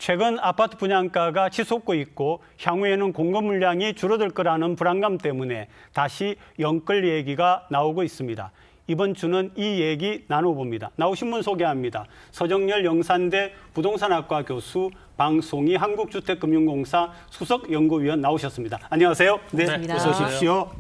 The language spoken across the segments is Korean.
최근 아파트 분양가가 치솟고 있고 향후에는 공급 물량이 줄어들 거라는 불안감 때문에 다시 연끌 얘기가 나오고 있습니다. 이번 주는 이 얘기 나눠봅니다. 나오신 분 소개합니다. 서정열 영산대 부동산학과 교수, 방송희 한국주택금융공사 수석연구위원 나오셨습니다. 안녕하세요. 네, 어서 오십시오.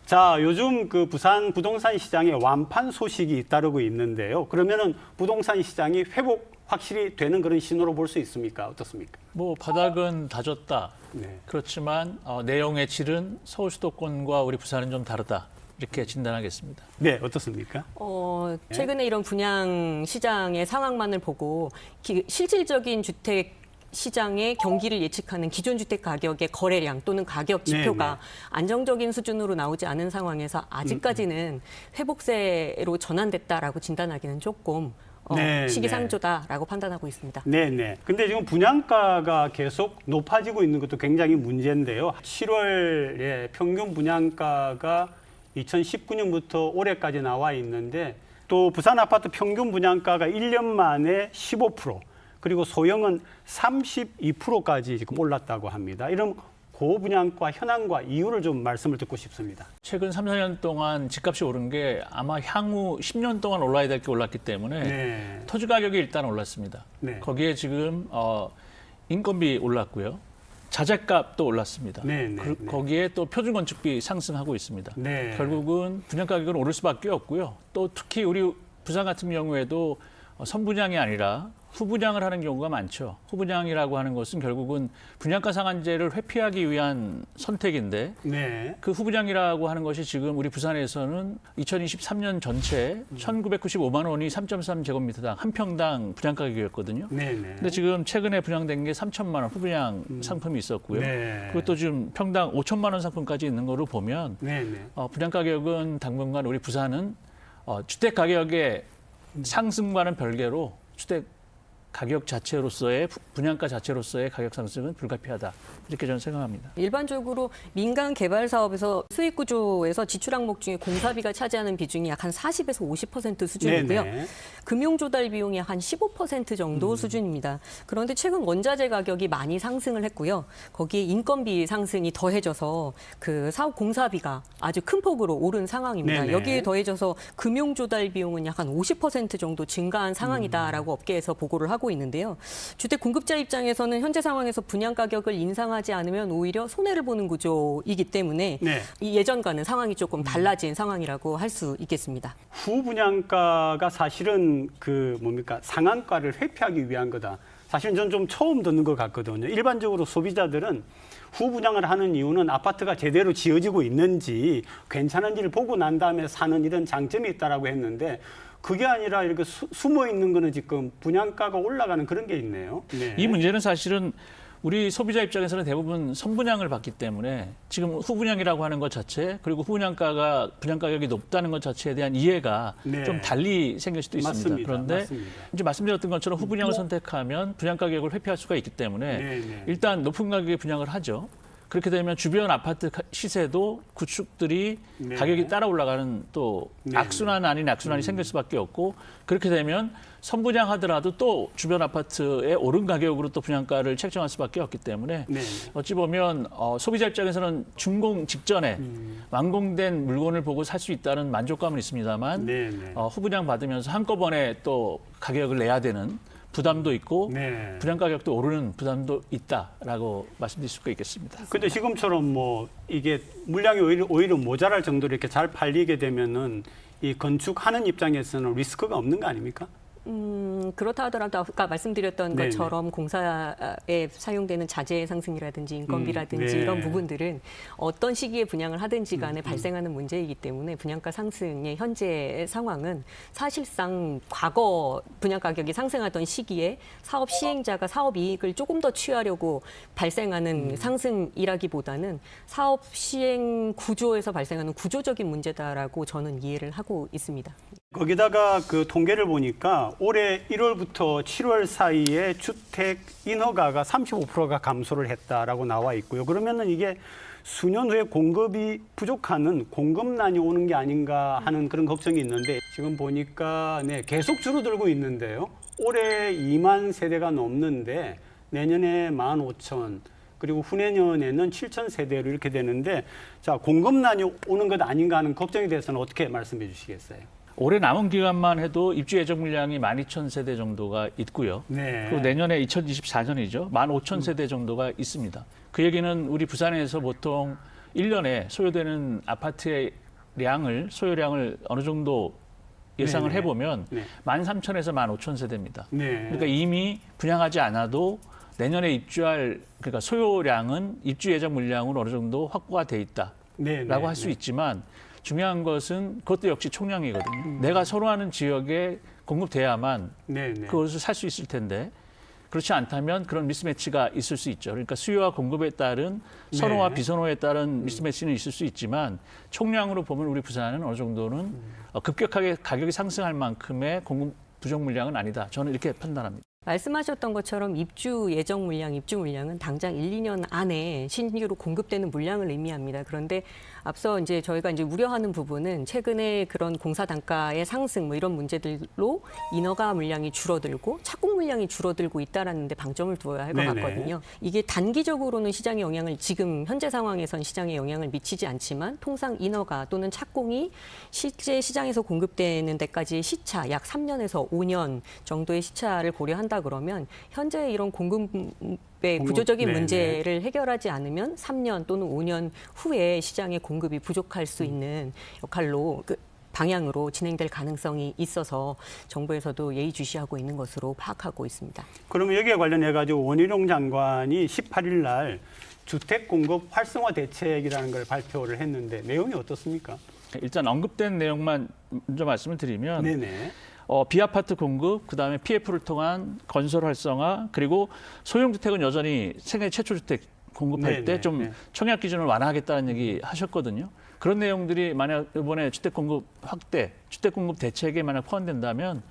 자, 요즘 그 부산 부동산 시장에 완판 소식이 잇따르고 있는데요. 그러면은 부동산 시장이 회복 확실히 되는 그런 신호로 볼 수 있습니까? 어떻습니까? 뭐 바닥은 다졌다. 네. 그렇지만 내용의 질은 서울 수도권과 우리 부산은 좀 다르다. 이렇게 진단하겠습니다. 네, 어떻습니까? 최근에 이런 분양 시장의 상황만을 보고 실질적인 주택 시장의 경기를 예측하는 기존 주택 가격의 거래량 또는 가격 지표가 네네. 안정적인 수준으로 나오지 않은 상황에서 아직까지는 회복세로 전환됐다라고 진단하기는 조금 네, 시기상조다라고 판단하고 있습니다. 네네. 근데 지금 분양가가 계속 높아지고 있는 것도 굉장히 문제인데요. 7월에 평균 분양가가 2019년부터 올해까지 나와 있는데 또 부산 아파트 평균 분양가가 1년 만에 15%, 그리고 소형은 32%까지 지금 올랐다고 합니다. 이런 고분양가 현황과 이유를 좀 말씀을 듣고 싶습니다. 최근 3, 4년 동안 집값이 오른 게 아마 향후 10년 동안 올라야 될 게 올랐기 때문에 네. 토지 가격이 일단 올랐습니다. 네. 거기에 지금 인건비 올랐고요. 자재값도 올랐습니다. 네. 거기에 또 표준건축비 상승하고 있습니다. 네. 결국은 분양가 가격은 오를 수밖에 없고요. 또 특히 우리 부산 같은 경우에도 선분양이 아니라 후분양을 하는 경우가 많죠. 후분양이라고 하는 것은 결국은 분양가 상한제를 회피하기 위한 선택인데 네. 그 후분양이라고 하는 것이 지금 우리 부산에서는 2023년 전체 1,995만 원이 3.3제곱미터당 한 평당 분양가 가격이었거든요. 네. 근데 지금 최근에 분양된 게 3천만 원 후분양 상품이 있었고요. 네. 그것도 지금 평당 5천만 원 상품까지 있는 거로 보면 네. 분양 가격은 당분간 우리 부산은 주택 가격의 상승과는 별개로 주택 가격 자체로서의 분양가 자체로서의 가격 상승은 불가피하다. 이렇게 저는 생각합니다. 일반적으로 민간 개발 사업에서 수익 구조에서 지출 항목 중에 공사비가 차지하는 비중이 약 한 40에서 50% 수준이고요. 네네. 금융 조달 비용이 한 15% 정도 수준입니다. 그런데 최근 원자재 가격이 많이 상승을 했고요. 거기에 인건비 상승이 더해져서 그 사업 공사비가 아주 큰 폭으로 오른 상황입니다. 네네. 여기에 더해져서 금융 조달 비용은 약 한 50% 정도 증가한 상황이다라고 업계에서 보고를 하고 있는데요. 주택 공급자 입장에서는 현재 상황에서 분양 가격을 인상하지 않으면 오히려 손해를 보는 구조이기 때문에 네. 이 예전과는 상황이 조금 달라진 상황이라고 할 수 있겠습니다. 후분양가가 사실은 상한가를 회피하기 위한 거다. 사실 전 좀 처음 듣는 것 같거든요. 일반적으로 소비자들은 후분양을 하는 이유는 아파트가 제대로 지어지고 있는지 괜찮은지를 보고 난 다음에 사는 이런 장점이 있다라고 했는데 그게 아니라 이렇게 숨어 있는 거는 지금 분양가가 올라가는 그런 게 있네요. 네. 이 문제는 사실은 우리 소비자 입장에서는 대부분 선분양을 받기 때문에 지금 후분양이라고 하는 것 자체 그리고 분양 가격이 높다는 것 자체에 대한 이해가 네. 좀 달리 생길 수도 있습니다. 맞습니다. 그런데 맞습니다. 이제 말씀드렸던 것처럼 후분양을 선택하면 분양 가격을 회피할 수가 있기 때문에 네. 일단 높은 가격에 분양을 하죠. 그렇게 되면 주변 아파트 시세도 구축들이 네. 가격이 따라 올라가는 또 네. 악순환 아닌 악순환이 생길 수밖에 없고 그렇게 되면 선분양하더라도 또 주변 아파트의 오른 가격으로 또 분양가를 책정할 수밖에 없기 때문에 네. 어찌 보면 소비자 입장에서는 준공 직전에 완공된 물건을 보고 살 수 있다는 만족감은 있습니다만 네. 후분양 받으면서 한꺼번에 또 가격을 내야 되는 부담도 있고 네. 분양 가격도 오르는 부담도 있다라고 말씀드릴 수가 있겠습니다. 근데 지금처럼 이게 물량이 오히려 모자랄 정도로 이렇게 잘 팔리게 되면은 이 건축하는 입장에서는 리스크가 없는 거 아닙니까? 그렇다 하더라도 아까 말씀드렸던 네네. 것처럼 공사에 사용되는 자재 상승이라든지 인건비라든지 네. 이런 부분들은 어떤 시기에 분양을 하든지 간에 발생하는 문제이기 때문에 분양가 상승의 현재 상황은 사실상 과거 분양 가격이 상승하던 시기에 사업 시행자가 사업 이익을 조금 더 취하려고 발생하는 상승이라기보다는 사업 시행 구조에서 발생하는 구조적인 문제다라고 저는 이해를 하고 있습니다. 거기다가 그 통계를 보니까 올해 1월부터 7월 사이에 주택 인허가가 35%가 감소를 했다라고 나와 있고요. 그러면은 이게 수년 후에 공급이 부족하는 공급난이 오는 게 아닌가 하는 그런 걱정이 있는데 지금 보니까 계속 줄어들고 있는데요. 올해 2만 세대가 넘는데 내년에 15,000 그리고 후내년에는 7,000세대로 이렇게 되는데 자 공급난이 오는 것 아닌가 하는 걱정에 대해서는 어떻게 말씀해 주시겠어요? 올해 남은 기간만 해도 입주 예정 물량이 12,000세대 정도가 있고요. 네. 그리고 내년에 2024년이죠. 15,000세대 정도가 있습니다. 그 얘기는 우리 부산에서 보통 1년에 소요되는 아파트의 소요량을 어느 정도 예상을 네네. 해보면 네. 13,000에서 15,000세대입니다. 네. 그러니까 이미 분양하지 않아도 내년에 그러니까 소요량은 입주 예정 물량으로 어느 정도 확보가 돼 있다라고 네, 할 수 있지만 중요한 것은 그것도 역시 총량이거든요. 내가 선호하는 지역에 공급돼야만 네, 네. 그것을 살 수 있을 텐데 그렇지 않다면 그런 미스매치가 있을 수 있죠. 그러니까 수요와 공급에 따른 선호와 네. 비선호에 따른 미스매치는 있을 수 있지만 총량으로 보면 우리 부산은 어느 정도는 급격하게 가격이 상승할 만큼의 공급 부족 물량은 아니다. 저는 이렇게 판단합니다. 말씀하셨던 것처럼 입주 예정 물량, 입주 물량은 당장 1, 2년 안에 신규로 공급되는 물량을 의미합니다. 그런데 앞서 이제 저희가 이제 우려하는 부분은 최근에 그런 공사 단가의 상승 뭐 이런 문제들로 인허가 물량이 줄어들고 착공 물량이 줄어들고 있다라는 데 방점을 두어야 할 것 네네. 같거든요. 이게 단기적으로는 시장에 영향을 지금 현재 상황에선 시장에 영향을 미치지 않지만 통상 인허가 또는 착공이 실제 시장에서 공급되는 데까지의 시차 약 3년에서 5년 정도의 시차를 고려한다 그러면 현재 이런 공급의 구조적인 네네. 문제를 해결하지 않으면 3년 또는 5년 후에 시장에 공급이 부족할 수 있는 역할로 방향으로 진행될 가능성이 있어서 정부에서도 예의주시하고 있는 것으로 파악하고 있습니다. 그러면 여기에 관련해 가지고 원희룡 장관이 18일 날 주택 공급 활성화 대책이라는 걸 발표를 했는데 내용이 어떻습니까? 일단 언급된 내용만 먼저 말씀을 드리면 네네. 비아파트 공급, 그다음에 PF를 통한 건설 활성화, 그리고 소형주택은 여전히 세계 최초 주택 공급할 때 좀 청약 기준을 완화하겠다는 얘기 하셨거든요. 그런 내용들이 만약 이번에 주택 공급 확대, 주택 공급 대책에 만약 포함된다면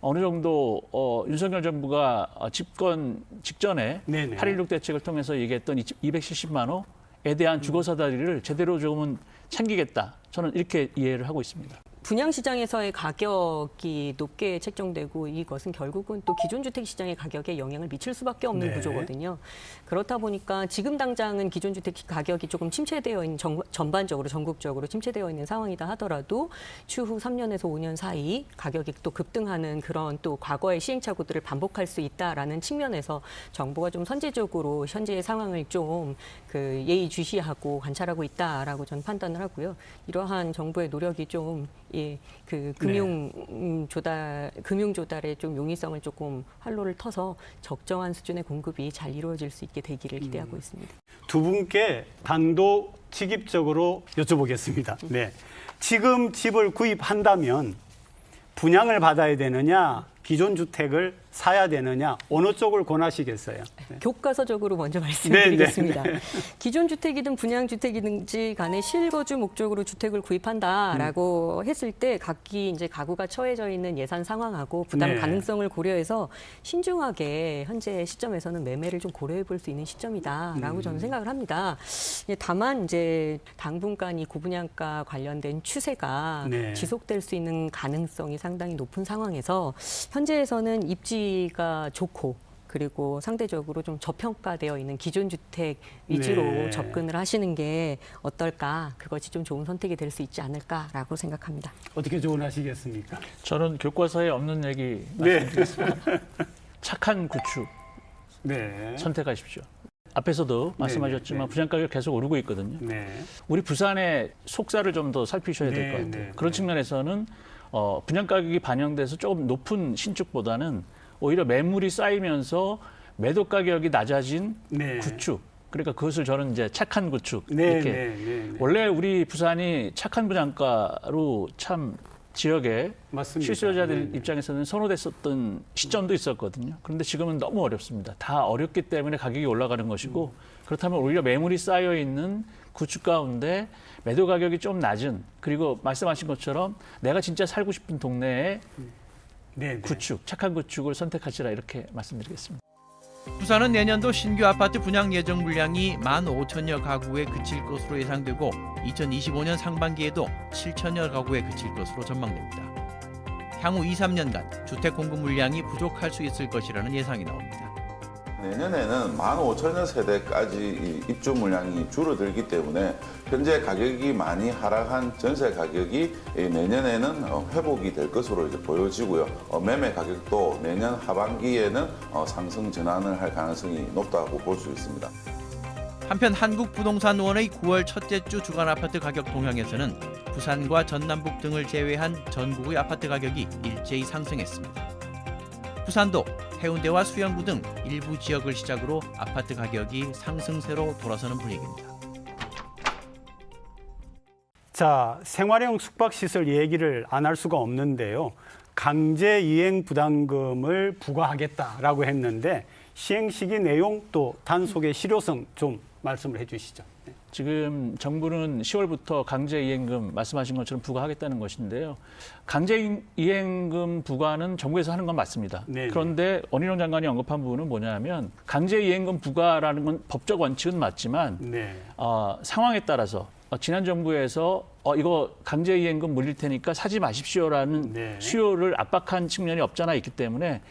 어느 정도 윤석열 정부가 집권 직전에 네네. 8.16 대책을 통해서 얘기했던 270만 호에 대한 주거 사다리를 제대로 조금은 챙기겠다. 저는 이렇게 이해를 하고 있습니다. 분양시장에서의 가격이 높게 책정되고 이것은 결국은 또 기존 주택 시장의 가격에 영향을 미칠 수밖에 없는 네. 구조거든요. 그렇다 보니까 지금 당장은 기존 주택 가격이 조금 침체되어 있는 전반적으로 전국적으로 침체되어 있는 상황이다 하더라도 추후 3년에서 5년 사이 가격이 또 급등하는 그런 또 과거의 시행착오들을 반복할 수 있다라는 측면에서 정부가 좀 선제적으로 현재의 상황을 좀 예의주시하고 관찰하고 있다라고 저는 판단을 하고요. 이러한 정부의 노력이 좀 금융 조달의 좀 용이성을 조금 활로를 터서 적정한 수준의 공급이 잘 이루어질 수 있게 되기를 기대하고 있습니다. 두 분께 단도직입적으로 여쭤보겠습니다. 네. 지금 집을 구입한다면 분양을 받아야 되느냐, 기존 주택을 사야 되느냐, 어느 쪽을 권하시겠어요? 네. 교과서적으로 먼저 말씀드리겠습니다. 기존 주택이든 분양 주택이든지 간에 실거주 목적으로 주택을 구입한다라고 했을 때 각기 이제 가구가 처해져 있는 예산 상황하고 부담 네. 가능성을 고려해서 신중하게 현재 시점에서는 매매를 좀 고려해 볼 수 있는 시점이다라고 저는 생각을 합니다. 다만 이제 당분간 이 고분양가 관련된 추세가 네. 지속될 수 있는 가능성이 상당히 높은 상황에서 현재에서는 입지가 좋고 그리고 상대적으로 좀 저평가되어 있는 기존 주택 위주로 네. 접근을 하시는 게 어떨까? 그것이 좀 좋은 선택이 될 수 있지 않을까라고 생각합니다. 어떻게 조언하시겠습니까? 저는 교과서에 없는 얘기 네. 말씀드리겠습니다. 착한 구축 네. 선택하십시오. 앞에서도 말씀하셨지만 네. 분양 가격 계속 오르고 있거든요. 네. 우리 부산의 속사를 좀 더 살피셔야 될 것 네, 같아요. 네, 그런 네. 측면에서는 분양 가격이 반영돼서 조금 높은 신축보다는 오히려 매물이 쌓이면서 매도 가격이 낮아진 네. 구축. 그러니까 그것을 저는 이제 착한 구축 네, 이렇게 네, 네, 네. 원래 우리 부산이 착한 분양가로 참 지역의 맞습니다. 실수요자들 네, 네. 입장에서는 선호됐었던 시점도 있었거든요. 그런데 지금은 너무 어렵습니다. 다 어렵기 때문에 가격이 올라가는 것이고 그렇다면 오히려 매물이 쌓여 있는 구축 가운데 매도 가격이 좀 낮은 그리고 말씀하신 것처럼 내가 진짜 살고 싶은 동네에 네, 네. 구축, 착한 구축을 선택하시라 이렇게 말씀드리겠습니다. 부산은 내년도 신규 아파트 분양 예정 물량이 15,000여 가구에 그칠 것으로 예상되고 2025년 상반기에도 7,000여 가구에 그칠 것으로 전망됩니다. 향후 2, 3년간 주택 공급 물량이 부족할 수 있을 것이라는 예상이 나옵니다. 내년에는 15,000여 세대까지 이 입주 물량이 줄어들기 때문에 현재 가격이 많이 하락한 전세 가격이 내년에는 회복이 될 것으로 이제 보여지고요. 매매 가격도 내년 하반기에는 상승 전환을 할 가능성이 높다고 볼 수 있습니다. 한편 한국부동산원의 9월 첫째 주 주간 아파트 가격 동향에서는 부산과 전남북 등을 제외한 전국의 아파트 가격이 일제히 상승했습니다. 부산도 해운대와 수영구 등 일부 지역을 시작으로 아파트 가격이 상승세로 돌아서는 분위기입니다. 자, 생활형 숙박시설 얘기를 안 할 수가 없는데요. 강제 이행 부담금을 부과하겠다라고 했는데 시행 시기 내용 또 단속의 실효성 좀 말씀을 해주시죠. 네. 지금 정부는 10월부터 강제 이행금 말씀하신 것처럼 부과하겠다는 것인데요. 강제 이행금 부과는 정부에서 하는 건 맞습니다. 네네. 그런데 원희룡 장관이 언급한 부분은 뭐냐면 강제 이행금 부과라는 건 법적 원칙은 맞지만 네. 상황에 따라서 지난 정부에서 이거 강제 이행금 물릴 테니까 사지 마십시오라는 네. 수요를 압박한 측면이 없잖아 있기 때문에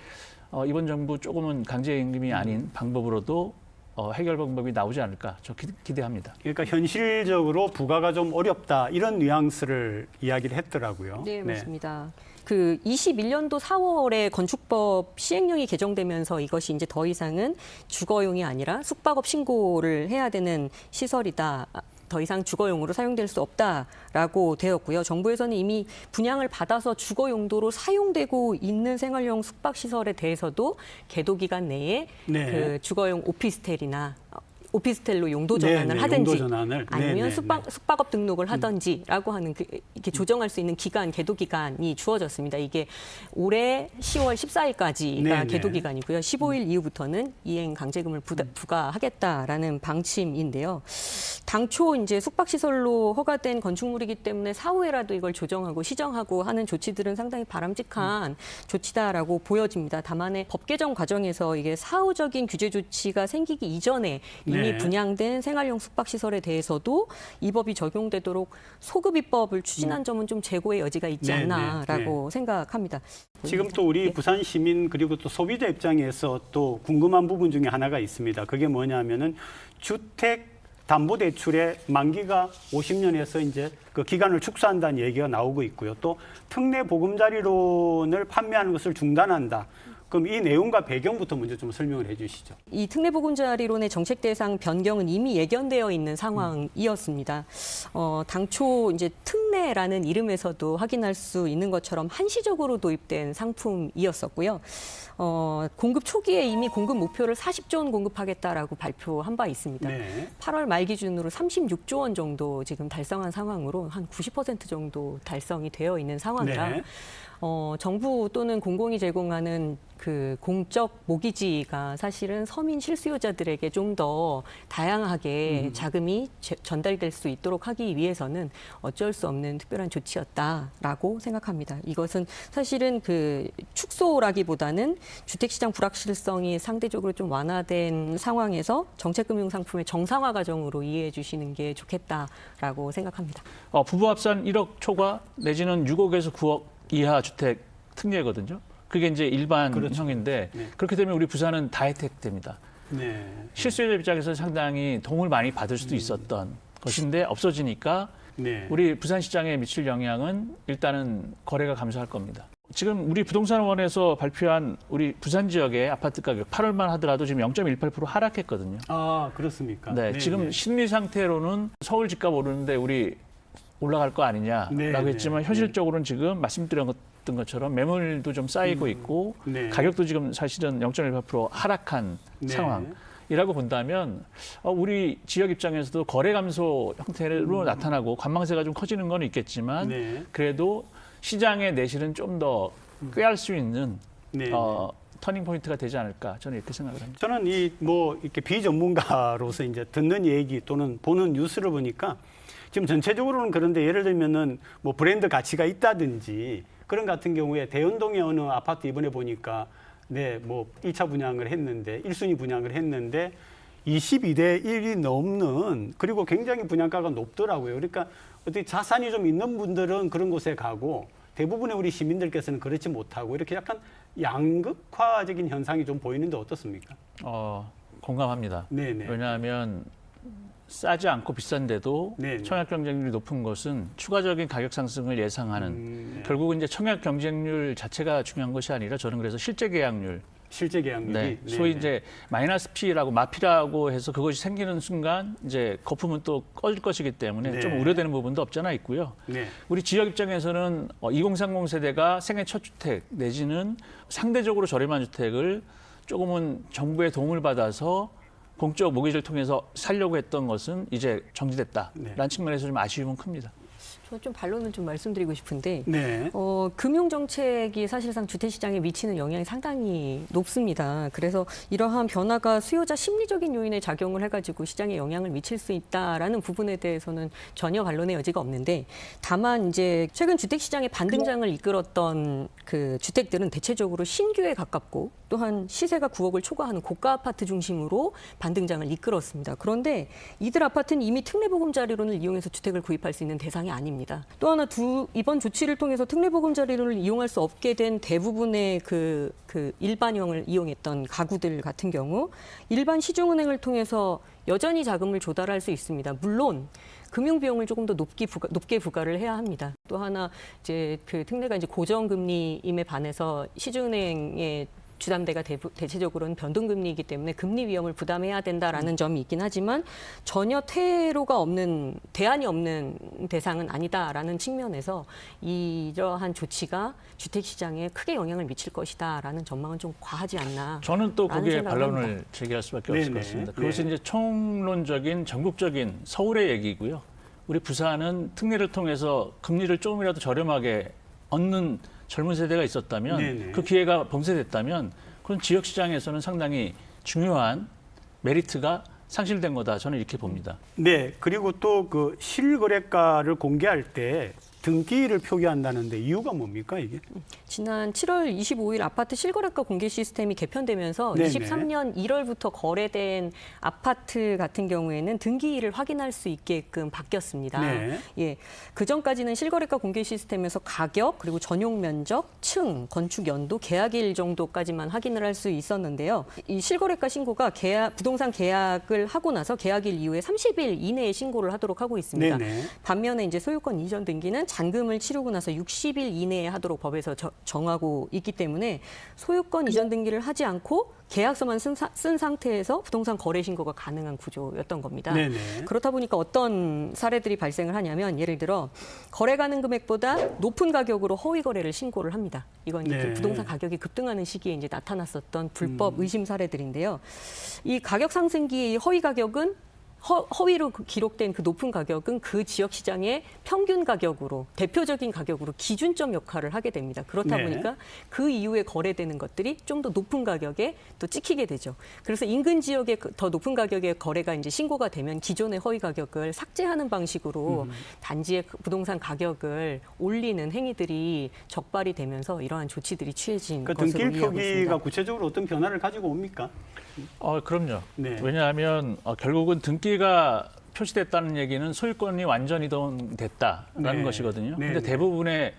이번 정부 조금은 강제 이행금이 아닌 방법으로도 해결 방법이 나오지 않을까 저 기대합니다. 그러니까 현실적으로 부과가 좀 어렵다 이런 뉘앙스를 이야기를 했더라고요. 네, 맞습니다. 그 21년도 4월에 건축법 시행령이 개정되면서 이것이 이제 더 이상은 주거용이 아니라 숙박업 신고를 해야 되는 시설이다. 더 이상 주거용으로 사용될 수 없다라고 되었고요. 정부에서는 이미 분양을 받아서 주거 용도로 사용되고 있는 생활용 숙박시설에 대해서도 계도 기간 내에 네. 그 주거용 오피스텔로 용도 전환을 네, 하든지 용도 전환을. 아니면 네. 숙박업 등록을 하든지라고 하는 이렇게 조정할 수 있는 기간, 계도 기간이 주어졌습니다. 이게 올해 10월 14일까지가 네, 계도 네. 기간이고요. 15일 이후부터는 이행 강제금을 부과하겠다라는 방침인데요. 당초 이제 숙박시설로 허가된 건축물이기 때문에 사후에라도 이걸 조정하고 시정하고 하는 조치들은 상당히 바람직한 조치다라고 보여집니다. 다만에 법 개정 과정에서 이게 사후적인 규제 조치가 생기기 이전에 이미 네. 분양된 생활용 숙박시설에 대해서도 이 법이 적용되도록 소급 입법을 추진한 점은 좀 재고의 여지가 있지 네, 않나라고 생각합니다. 지금 또 우리 부산 시민 그리고 또 소비자 입장에서 또 궁금한 부분 중에 하나가 있습니다. 그게 뭐냐면은 주택 담보대출의 만기가 50년에서 이제 그 기간을 축소한다는 얘기가 나오고 있고요. 또 특례 보금자리론을 판매하는 것을 중단한다. 그럼 이 내용과 배경부터 먼저 좀 설명을 해주시죠. 이 특례보금자리론의 정책 대상 변경은 이미 예견되어 있는 상황이었습니다. 당초 이제 특례라는 이름에서도 확인할 수 있는 것처럼 한시적으로 도입된 상품이었었고요. 공급 초기에 이미 공급 목표를 40조 원 공급하겠다라고 발표한 바 있습니다. 네. 8월 말 기준으로 36조 원 정도 지금 달성한 상황으로 한 90% 정도 달성이 되어 있는 상황이라 네. 정부 또는 공공이 제공하는 그 공적 모기지가 사실은 서민 실수요자들에게 좀 더 다양하게 자금이 전달될 수 있도록 하기 위해서는 어쩔 수 없는 특별한 조치였다라고 생각합니다. 이것은 사실은 그 축소라기보다는 주택시장 불확실성이 상대적으로 좀 완화된 상황에서 정책금융 상품의 정상화 과정으로 이해해 주시는 게 좋겠다라고 생각합니다. 부부 합산 1억 초과 내지는 6억에서 9억 이하 주택 특례거든요. 그게 이제 일반형인데 네. 그렇게 되면 우리 부산은 다 혜택됩니다. 네. 실수요자 입장에서 상당히 도움을 많이 받을 수도 있었던 것인데 없어지니까 네. 우리 부산 시장에 미칠 영향은 일단은 거래가 감소할 겁니다. 지금 우리 부동산원에서 발표한 우리 부산 지역의 아파트 가격 8월만 하더라도 지금 0.18% 하락했거든요. 아, 그렇습니까? 네, 지금 심리 상태로는 서울 집값 오르는데 우리 올라갈 거 아니냐라고 네, 했지만 네, 현실적으로는 지금 말씀드렸던 것처럼 매물도 좀 쌓이고 있고 네. 가격도 지금 사실은 0.18% 하락한 네. 상황이라고 본다면 우리 지역 입장에서도 거래 감소 형태로 나타나고 관망세가 좀 커지는 건 있겠지만 네. 그래도 시장의 내실은 좀 더 꾀할 수 있는 네. 터닝 포인트가 되지 않을까 저는 이렇게 생각을 합니다. 저는 이렇게 비전문가로서 이제 듣는 얘기 또는 보는 뉴스를 보니까 지금 전체적으로는 그런데 예를 들면은 뭐 브랜드 가치가 있다든지 그런 같은 경우에 대연동의 어느 아파트 이번에 보니까 네, 뭐 1차 분양을 했는데 1순위 분양을 했는데 22대 1이 넘는 그리고 굉장히 분양가가 높더라고요. 그러니까 어떻게 자산이 좀 있는 분들은 그런 곳에 가고 대부분의 우리 시민들께서는 그렇지 못하고 이렇게 약간 양극화적인 현상이 좀 보이는데 어떻습니까? 공감합니다. 네네. 왜냐하면 싸지 않고 비싼데도 네네. 청약 경쟁률이 높은 것은 추가적인 가격 상승을 예상하는 네. 결국은 이제 청약 경쟁률 자체가 중요한 것이 아니라 저는 그래서 실제 계약률, 실제 계약률이 네, 네네. 소위 이제 마이너스 P라고 마피라고 해서 그것이 생기는 순간 이제 거품은 또 꺼질 것이기 때문에 네. 좀 우려되는 부분도 없잖아 있고요. 네. 우리 지역 입장에서는 2030 세대가 생애 첫 주택 내지는 상대적으로 저렴한 주택을 조금은 정부의 도움을 받아서 공적 모기지를 통해서 살려고 했던 것은 이제 정지됐다라는 네. 측면에서 좀 아쉬움은 큽니다. 저 좀 반론은 좀 말씀드리고 싶은데 네. 금융 정책이 사실상 주택 시장에 미치는 영향이 상당히 높습니다. 그래서 이러한 변화가 수요자 심리적인 요인에 작용을 해가지고 시장에 영향을 미칠 수 있다라는 부분에 대해서는 전혀 반론의 여지가 없는데, 다만 이제 최근 주택 시장의 반등장을 이끌었던 그 주택들은 대체적으로 신규에 가깝고 또한 시세가 9억을 초과하는 고가 아파트 중심으로 반등장을 이끌었습니다. 그런데 이들 아파트는 이미 특례보금자리론을 이용해서 주택을 구입할 수 있는 대상이 아닙니다. 또 하나 이번 조치를 통해서 특례보금자리론을 이용할 수 없게 된 대부분의 그 일반형을 이용했던 가구들 같은 경우 일반 시중은행을 통해서 여전히 자금을 조달할 수 있습니다. 물론 금융 비용을 조금 더 높게 부과를 해야 합니다. 또 하나 이제 그 특례가 이제 고정금리임에 반해서 시중은행의 주담대가 대체적으로는 변동금리이기 때문에 금리 위험을 부담해야 된다라는 점이 있긴 하지만 전혀 퇴로가 없는, 대안이 없는 대상은 아니다라는 측면에서 이러한 조치가 주택시장에 크게 영향을 미칠 것이다라는 전망은 좀 과하지 않나. 저는 또 거기에 생각을 반론을 합니다. 제기할 수밖에 없을 네네. 것 같습니다. 네. 그것은 이제 총론적인 전국적인 서울의 얘기고요. 우리 부산은 특례를 통해서 금리를 조금이라도 저렴하게 얻는 젊은 세대가 있었다면 네네. 그 기회가 봉쇄됐다면 그런 지역 시장에서는 상당히 중요한 메리트가 상실된 거다. 저는 이렇게 봅니다. 네. 그리고 또 그 실거래가를 공개할 때 등기를 표기한다는데 이유가 뭡니까 이게? 지난 7월 25일 아파트 실거래가 공개 시스템이 개편되면서 네네. 23년 1월부터 거래된 아파트 같은 경우에는 등기일을 확인할 수 있게끔 바뀌었습니다. 네. 예, 그 전까지는 실거래가 공개 시스템에서 가격, 그리고 전용 면적, 층, 건축 연도, 계약일 정도까지만 확인을 할 수 있었는데요. 이 실거래가 신고가 부동산 계약을 하고 나서 계약일 이후에 30일 이내에 신고를 하도록 하고 있습니다. 네네. 반면에 이제 소유권 이전 등기는 잔금을 치르고 나서 60일 이내에 하도록 법에서 정하고 있기 때문에 소유권 이전 등기를 하지 않고 계약서만 쓴 상태에서 부동산 거래 신고가 가능한 구조였던 겁니다. 네네. 그렇다 보니까 어떤 사례들이 발생을 하냐면 예를 들어 거래 가능 금액보다 높은 가격으로 허위 거래를 신고를 합니다. 이건 이제 네. 부동산 가격이 급등하는 시기에 이제 나타났었던 불법 의심 사례들인데요. 이 가격 상승기의 이 허위 가격은 허위로 기록된 그 높은 가격은 그 지역 시장의 평균 가격으로, 대표적인 가격으로 기준점 역할을 하게 됩니다. 그렇다 네. 보니까 그 이후에 거래되는 것들이 좀 더 높은 가격에 또 찍히게 되죠. 그래서 인근 지역의 더 높은 가격의 거래가 이제 신고가 되면 기존의 허위 가격을 삭제하는 방식으로 단지의 부동산 가격을 올리는 행위들이 적발이 되면서 이러한 조치들이 취해진 그러니까 것으로 등기일 이해하고 표기가 있습니다. 구체적으로 어떤 변화를 가지고 옵니까? 그럼요. 네. 왜냐하면 결국은 등기가 표시됐다는 얘기는 소유권이 완전 이동됐다라는 네. 것이거든요. 네, 근데 네. 대부분의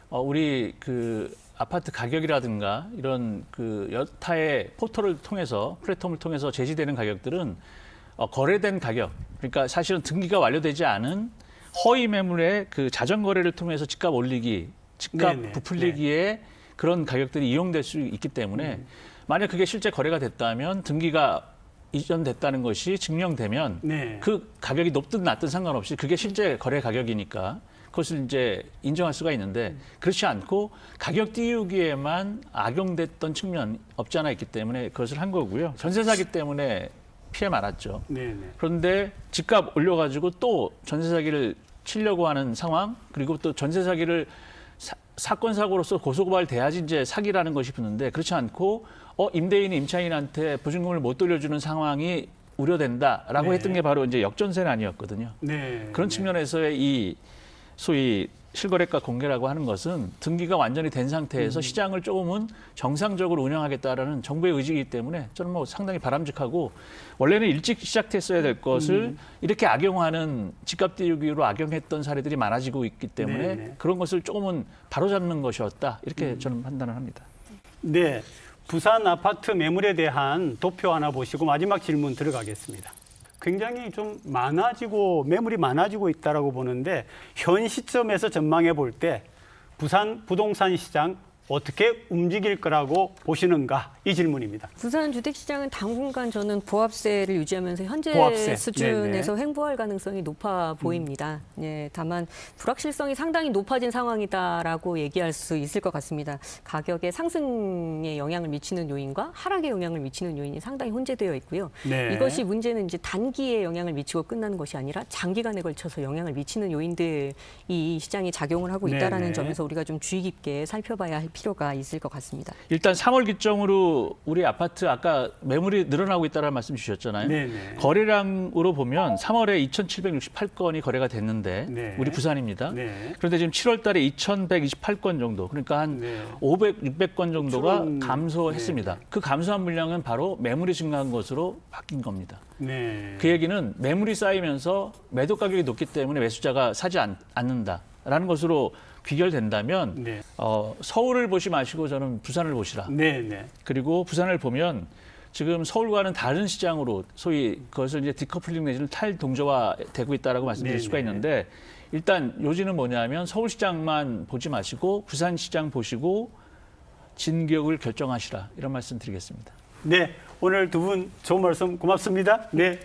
우리 그 아파트 가격이라든가 이런 그 여타의 포털을 통해서 플랫폼을 통해서 제시되는 가격들은 거래된 가격, 그러니까 사실은 등기가 완료되지 않은 허위 매물의 그 자전 거래를 통해서 집값 올리기, 집값 네네. 부풀리기에 그런 가격들이 이용될 수 있기 때문에 만약 그게 실제 거래가 됐다면 등기가 이전됐다는 것이 증명되면 네. 그 가격이 높든 낮든 상관없이 그게 실제 거래 가격이니까 그것을 이제 인정할 수가 있는데 그렇지 않고 가격 띄우기에만 악용됐던 측면 없지 않아 있기 때문에 그것을 한 거고요. 전세 사기 때문에 피해 많았죠. 네네. 그런데 집값 올려가지고 또 전세 사기를 치려고 하는 상황, 그리고 또 전세 사기를 사건 사고로서 고소고발 돼야지 이제 사기라는 것이 붙는데 그렇지 않고 임대인이 임차인한테 보증금을 못 돌려주는 상황이 우려된다라고 네. 했던 게 바로 이제 역전세는 아니었거든요. 네. 그런 측면에서의 이 소위 실거래가 공개라고 하는 것은 등기가 완전히 된 상태에서 시장을 조금은 정상적으로 운영하겠다라는 정부의 의지이기 때문에 저는 뭐 상당히 바람직하고 원래는 일찍 시작됐어야 될 것을 이렇게 악용하는 집값 띄우기로 악용했던 사례들이 많아지고 있기 때문에 네네. 그런 것을 조금은 바로잡는 것이었다 이렇게 저는 판단을 합니다. 네, 부산 아파트 매물에 대한 도표 하나 보시고 마지막 질문 들어가겠습니다. 굉장히 좀 매물이 많아지고 있다라고 보는데 현 시점에서 전망해 볼 때 부산 부동산 시장 어떻게 움직일 거라고 보시는가 이 질문입니다. 부산 주택시장은 당분간 저는 보합세를 유지하면서 현재 보합세. 수준에서 횡보할 가능성이 높아 보입니다. 예, 다만 불확실성이 상당히 높아진 상황이다라고 얘기할 수 있을 것 같습니다. 가격의 상승에 영향을 미치는 요인과 하락에 영향을 미치는 요인이 상당히 혼재되어 있고요. 네. 이것이 문제는 이제 단기에 영향을 미치고 끝나는 것이 아니라 장기간에 걸쳐서 영향을 미치는 요인들이 이 시장에 작용을 하고 있다라는 네네. 점에서 우리가 좀 주의 깊게 살펴봐야 할 필요가 있을 것 같습니다. 일단 3월 기점으로 우리 아파트 아까 매물이 늘어나고 있다는 말씀 주셨잖아요. 네네. 거래량으로 보면 3월에 2,768건이 거래가 됐는데 네. 우리 부산입니다. 네. 그런데 지금 7월 달에 2,128건 정도, 그러니까 한 네. 500, 600건 정도가 좀, 감소했습니다. 네. 그 감소한 물량은 바로 매물이 증가한 것으로 바뀐 겁니다. 네. 그 얘기는 매물이 쌓이면서 매도 가격이 높기 때문에 매수자가 사지 않는다라는 것으로 귀결된다면 네. 서울을 보시 마시고 저는 부산을 보시라. 네, 네. 그리고 부산을 보면 지금 서울과는 다른 시장으로 소위 그것을 이제 디커플링 내지는 탈동조화 되고 있다라고 말씀드릴 네네. 수가 있는데 일단 요지는 뭐냐면 서울시장만 보지 마시고 부산시장 보시고 진격을 결정하시라 이런 말씀 드리겠습니다. 네, 오늘 두 분 좋은 말씀 고맙습니다. 네.